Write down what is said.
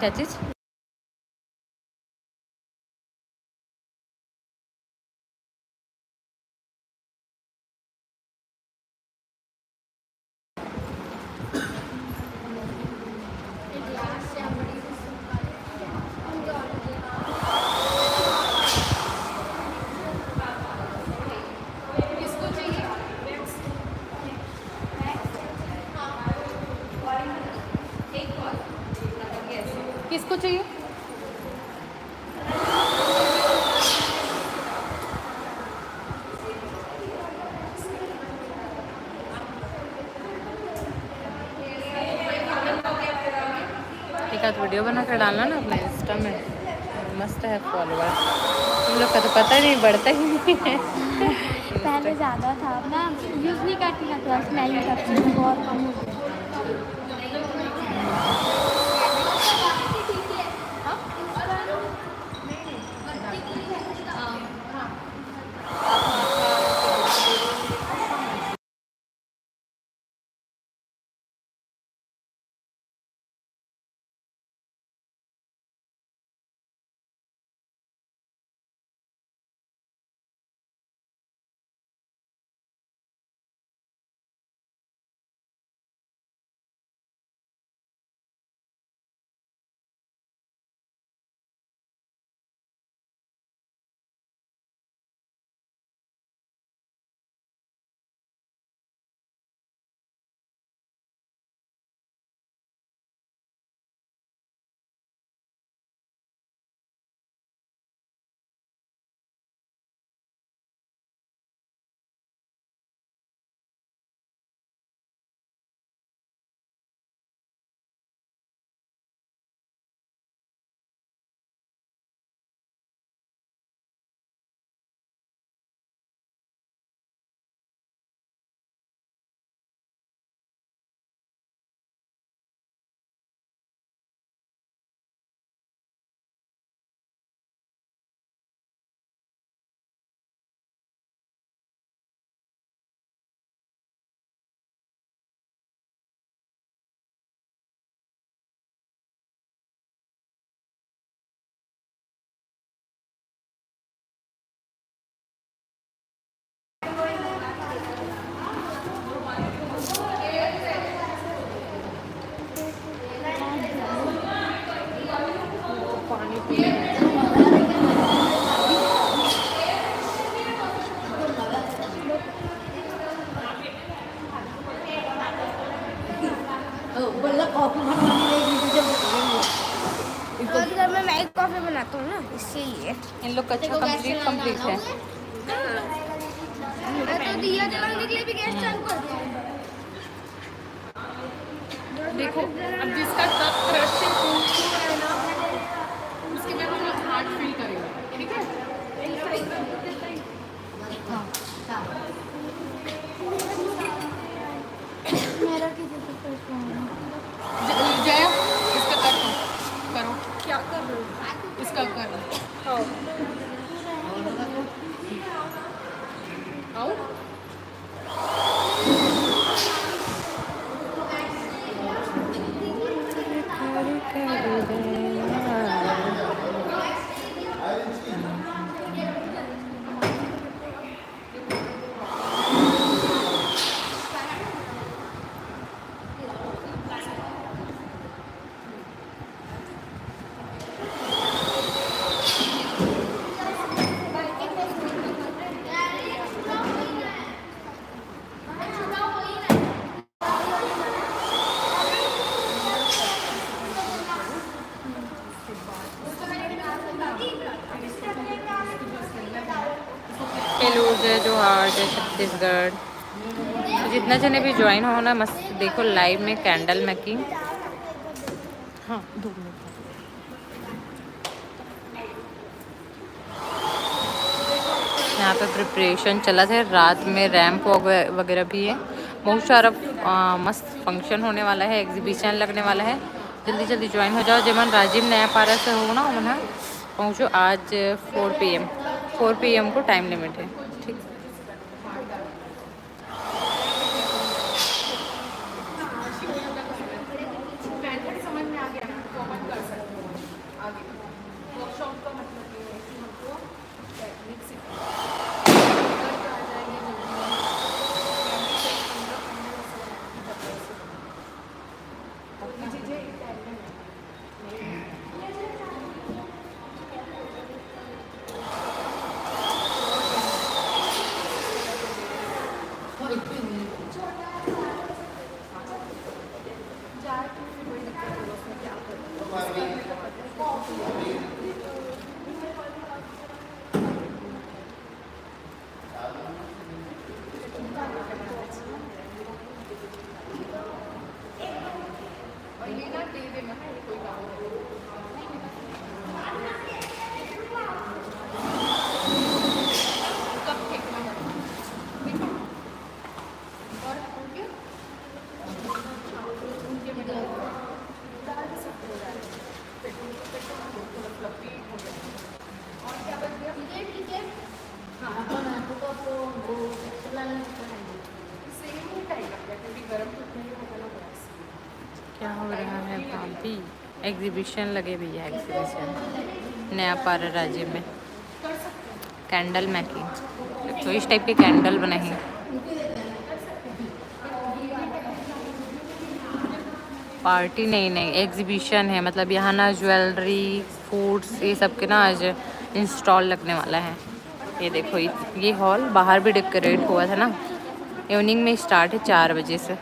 क्या चीज़? किसको चाहिए? एक आध वीडियो बना कर डालना ना अपने इंस्टा में, मस्त है फॉलोअर। तुम लोग का तो पता ही नहीं, बढ़ता ही नहीं है। पहले ज़्यादा था, अब ना यूज़ नहीं करती ना, तो मैं ही करती हूँ, बहुत कम हो गया। मैं एक कॉफी बनाता हूँ ना, इसीलिए इन लोग का अच्छा कंप्लीट है। तो दिया जलाने के लिए भी गैस चालू कर दिया। देखो अब जिसका कप क्रशिंग है ना, उसके बाद हम लोग हार्ट फील करेंगे, ठीक है? मेरा किसी को जया इसका कर दो, करो। क्या कर रहे हो? इसका कर दो। आओ। लूज है जो हार्ड है छत्तीसगढ़। तो जितना जने भी ज्वाइन हो ना, मस्त देखो लाइव में कैंडल मेकिंग। हाँ 2 मिनट। यहाँ पे प्रिपरेशन चला था, रात में रैंप वगैरह भी है। बहुत सारा मस्त फंक्शन होने वाला है, एग्जीबिशन लगने वाला है। जल्दी जल्दी ज्वाइन हो जाओ। जेमन राजीव नया पारा से हो ना, उन्हें पहुँचो आज 4 PM को टाइम लिमिट है, ठीक। समझ में आ गया, क्या हो रहा है भाभी? एग्जीबिशन लगे भैया, एग्जीबिशन नया पारा राज्य में। कैंडल मेकिंग, तो इस टाइप के कैंडल बने हैं। पार्टी नहीं नहीं, एग्जीबिशन है, मतलब यहाँ ना ज्वेलरी, फूड्स, ये सब के ना आज इंस्टॉल लगने वाला है। ये देखो, ये हॉल बाहर भी डेकोरेट हुआ था ना। इवनिंग में स्टार्ट है 4 बजे से।